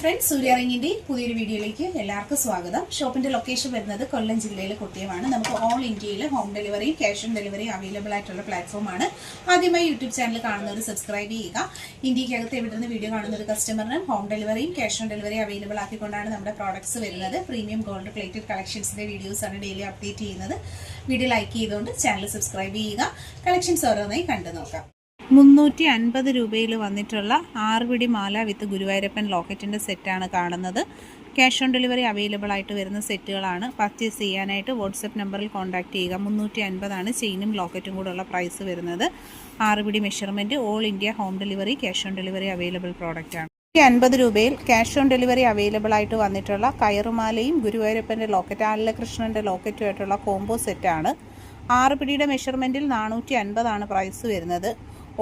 Friends, സൂര്യറിങ്ങിന്റെ പുതിയൊരു വീഡിയോയിലേക്ക് എല്ലാവർക്കും സ്വാഗതം. ഷോപ്പിന്റെ ലൊക്കേഷൻ വരുന്നത് കൊല്ലം ജില്ലയിലെ കുട്ടിയമാണ്. നമുക്ക് ഓൾ ഇന്ത്യയിൽ home delivery, cash on delivery available ആയിട്ടുള്ള പ്ലാറ്റ്ഫോമാണ്. ആദ്യമായി യൂട്യൂബ് ചാനൽ കാണുന്നവർ സബ്സ്ക്രൈബ് ചെയ്യുക. ഇന്ത്യക്കകത്ത് എവിടെ നിന്ന് വീഡിയോ കാണുന്ന ഒരു കസ്റ്റമറിന് ഹോം ഡെലിവറിയും ക്യാഷ് ഓൺ ഡെലിവറി അവൈലബിൾ ആക്കിക്കൊണ്ടാണ് നമ്മുടെ പ്രോഡക്ട്സ് വരുന്നത്. പ്രീമിയം ഗോൾഡ് പ്ലേറ്റഡ് കളക്ഷൻസിന്റെ വീഡിയോസ് ആണ് ഡെയിലി അപ്ഡേറ്റ് ചെയ്യുന്നത്. വീഡിയോ ലൈക്ക് ചെയ്തുകൊണ്ട് ചാനൽ സബ്സ്ക്രൈബ് ചെയ്യുക. കളക്ഷൻസ് ഓരോന്നായി കണ്ടു നോക്കാം. 350 രൂപയിൽ വന്നിട്ടുള്ള 6 പിടി മാല വിത്ത് ഗുരുവായൂരപ്പൻ ലോക്കറ്റിൻ്റെ സെറ്റാണ് കാണുന്നത്. ക്യാഷ് ഓൺ ഡെലിവറി അവൈലബിൾ ആയിട്ട് വരുന്ന സെറ്റുകളാണ്. പർച്ചേസ് ചെയ്യാനായിട്ട് വാട്സപ്പ് നമ്പറിൽ കോൺടാക്ട് ചെയ്യുക. 350 ചെയിനും ലോക്കറ്റും കൂടെയുള്ള പ്രൈസ് വരുന്നത്. 6 പിടി measurement, all India home delivery, cash on delivery available പ്രോഡക്റ്റാണ്. 50 രൂപയിൽ ക്യാഷ് ഓൺ ഡെലിവറി അവൈലബിൾ ആയിട്ട് വന്നിട്ടുള്ള കയറുമാലയും ഗുരുവായൂരപ്പൻ്റെ ലോക്കറ്റ്, ആലകൃഷ്ണൻ്റെ ലോക്കറ്റുമായിട്ടുള്ള കോംബോ സെറ്റാണ്. 6 പിടിയുടെ മെഷർമെൻറ്റിൽ 450 പ്രൈസ് വരുന്നത്.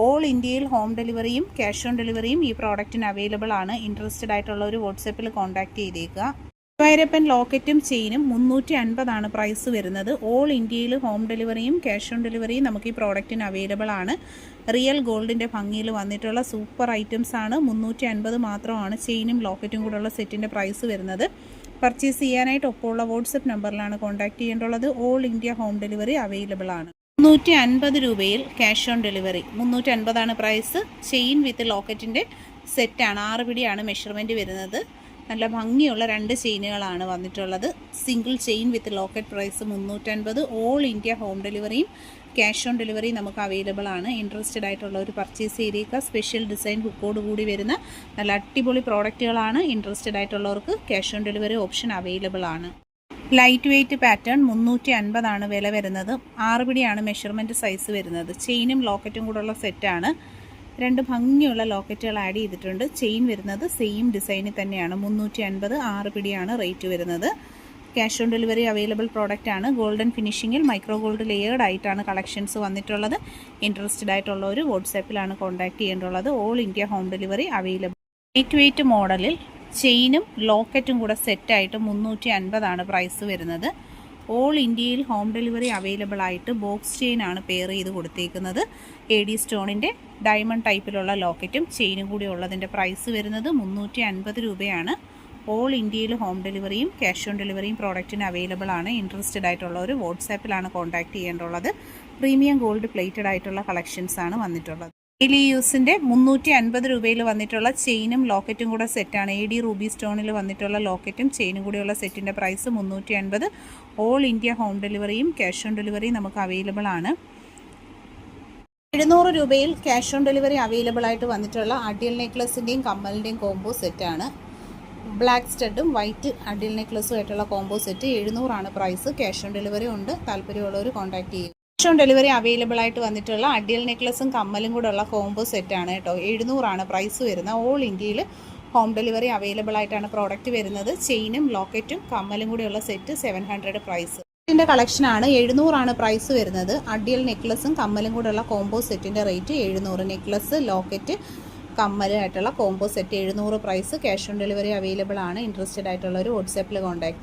ഓൾ ഇന്ത്യയിൽ ഹോം ഡെലിവറിയും ക്യാഷ് ഓൺ ഡെലിവറിയും ഈ പ്രോഡക്റ്റിന് അവൈലബിൾ ആണ്. ഇൻട്രസ്റ്റഡ് ആയിട്ടുള്ള ഒരു വാട്സപ്പിൽ കോൺടാക്ട് ചെയ്തേക്കുക. ഗുരുവായൂരപ്പൻ ലോക്കറ്റും ചെയിനും 350 പ്രൈസ് വരുന്നത്. ഓൾ ഇന്ത്യയിൽ ഹോം ഡെലിവറിയും ക്യാഷ് ഓൺ ഡെലിവറിയും നമുക്ക് ഈ പ്രോഡക്റ്റിന് അവൈലബിൾ ആണ്. റിയൽ ഗോൾഡിൻ്റെ ഭംഗിയിൽ വന്നിട്ടുള്ള സൂപ്പർ ഐറ്റംസ് ആണ്. 350 മാത്രമാണ് ചെയിനും ലോക്കറ്റും കൂടെയുള്ള സെറ്റിൻ്റെ പ്രൈസ് വരുന്നത്. പർച്ചേസ് ചെയ്യാനായിട്ട് ഒപ്പമുള്ള വാട്സപ്പ് നമ്പറിലാണ് കോൺടാക്ട് ചെയ്യേണ്ടുള്ളത്. All India home delivery available ആണ്. 350 രൂപയിൽ cash on delivery. 350 price. Chain with ലോക്കറ്റിൻ്റെ സെറ്റാണ്. 6 പിടിയാണ് മെഷർമെൻറ്റ് വരുന്നത്. നല്ല ഭംഗിയുള്ള 2 ചെയിനുകളാണ് വന്നിട്ടുള്ളത്. Single chain with locket price 350. All India home ഡെലിവറിയും ക്യാഷ് ഓൺ ഡെലിവറിയും നമുക്ക് അവൈലബിൾ ആണ്. ഇൻട്രസ്റ്റഡ് ആയിട്ടുള്ളവർ പർച്ചേസ് ചെയ്തേക്കുക. സ്പെഷ്യൽ ഡിസൈൻ ഹുക്കോട് കൂടി വരുന്ന നല്ല അടിപൊളി പ്രോഡക്റ്റുകളാണ്. ഇൻട്രസ്റ്റഡ് ആയിട്ടുള്ളവർക്ക് cash on delivery option available ആണ്. ലൈറ്റ് വെയ്റ്റ് പാറ്റേൺ 350 വില വരുന്നത്. 6 പിടിയാണ് മെഷർമെൻറ്റ് സൈസ് വരുന്നത്. ചെയിനും ലോക്കറ്റും കൂടെയുള്ള സെറ്റാണ്. 2 ഭംഗിയുള്ള ലോക്കറ്റുകൾ ആഡ് ചെയ്തിട്ടുണ്ട്. ചെയിൻ വരുന്നത് സെയിം ഡിസൈനിൽ തന്നെയാണ്. 350. 6 പിടിയാണ് റേറ്റ് വരുന്നത്. Cash on delivery available product ആണ്. ഗോൾഡൻ ഫിനിഷിങ്ങിൽ മൈക്രോ ഗോൾഡ് ലെയേർഡ് ആയിട്ടാണ് കളക്ഷൻസ് വന്നിട്ടുള്ളത്. ഇൻട്രസ്റ്റഡ് ആയിട്ടുള്ളവർ വാട്സാപ്പിലാണ് കോൺടാക്ട് ചെയ്യേണ്ടുള്ളത്. All India home delivery available. Light weight മോഡലിൽ ചെയിനും ലോക്കറ്റും കൂടെ സെറ്റായിട്ട് 350 പ്രൈസ് വരുന്നത്. ഓൾ ഇന്ത്യയിൽ ഹോം ഡെലിവറി അവൈലബിൾ ആയിട്ട് ബോക്സ് ചെയിനാണ് പെയർ ചെയ്ത് കൊടുത്തേക്കുന്നത്. AD സ്റ്റോണിൻ്റെ ഡയമണ്ട് ടൈപ്പിലുള്ള ലോക്കറ്റും ചെയിനും കൂടി ഉള്ളതിൻ്റെ പ്രൈസ് വരുന്നത് 350 രൂപയാണ്. ഓൾ ഇന്ത്യയിൽ ഹോം ഡെലിവറിയും ക്യാഷ് ഓൺ ഡെലിവറിയും പ്രോഡക്റ്റിന് അവൈലബിൾ ആണ്. ഇൻട്രസ്റ്റഡ് ആയിട്ടുള്ളവർ വാട്സാപ്പിലാണ് കോൺടാക്ട് ചെയ്യേണ്ടുള്ളത്. പ്രീമിയം ഗോൾഡ് പ്ലേറ്റഡ് ആയിട്ടുള്ള കളക്ഷൻസ് ആണ് വന്നിട്ടുള്ളത്. ഡെയിലി യൂസിൻ്റെ 350 രൂപയിൽ വന്നിട്ടുള്ള ചെയിനും ലോക്കറ്റും കൂടെ സെറ്റാണ്. AD റൂബി സ്റ്റോണിൽ വന്നിട്ടുള്ള ലോക്കറ്റും ചെയിനും കൂടിയുള്ള സെറ്റിൻ്റെ പ്രൈസ് 350. ഓൾ ഇന്ത്യ ഹോം ഡെലിവറിയും ക്യാഷ് ഓൺ ഡെലിവറിയും നമുക്ക് അവൈലബിൾ ആണ്. 700 രൂപയിൽ ക്യാഷ് ഓൺ ഡെലിവറി അവൈലബിൾ ആയിട്ട് വന്നിട്ടുള്ള അഡിയൽ നെക്ലസിൻ്റെയും കമ്മലിൻ്റെയും കോംബോ സെറ്റാണ്. ബ്ലാക്ക് സ്റ്റഡും വൈറ്റ് അഡിയൽ നെക്ലസും ആയിട്ടുള്ള combo set 700 price. Cash on delivery ഉണ്ട്. താല്പര്യമുള്ളവർ കോൺടാക്ട് ചെയ്യും. ക്യാഷ് ഓൺ ഡെലിവറി അവൈലബിൾ ആയിട്ട് വന്നിട്ടുള്ള അഡിയൽ നെക്ലസും കമ്മലും കൂടെ ഉള്ള കോംബോ സെറ്റാണ് കേട്ടോ. 700 പ്രൈസ് വരുന്നത്. ഓൾ ഇന്ത്യയിൽ ഹോം ഡെലിവറി അവൈലബിൾ ആയിട്ടാണ് പ്രോഡക്റ്റ് വരുന്നത്. ചെയിനും ലോക്കറ്റും കമ്മലും കൂടെയുള്ള സെറ്റ് 700 പ്രൈസ്. ഇതിൻ്റെ കളക്ഷനാണ്. 700 പ്രൈസ് വരുന്നത്. അഡിയൽ നെക്ലസും കമ്മലും കൂടെയുള്ള കോംബോ സെറ്റിൻ്റെ റേറ്റ് 700. നെക്ലസ്, ലോക്കറ്റ്, കമ്മലായിട്ടുള്ള combo set 700 price. Cash on delivery available ആണ്. ഇൻട്രസ്റ്റഡ് ആയിട്ടുള്ളവർ വാട്സാപ്പിൽ കോൺടാക്ട് ചെയ്യും.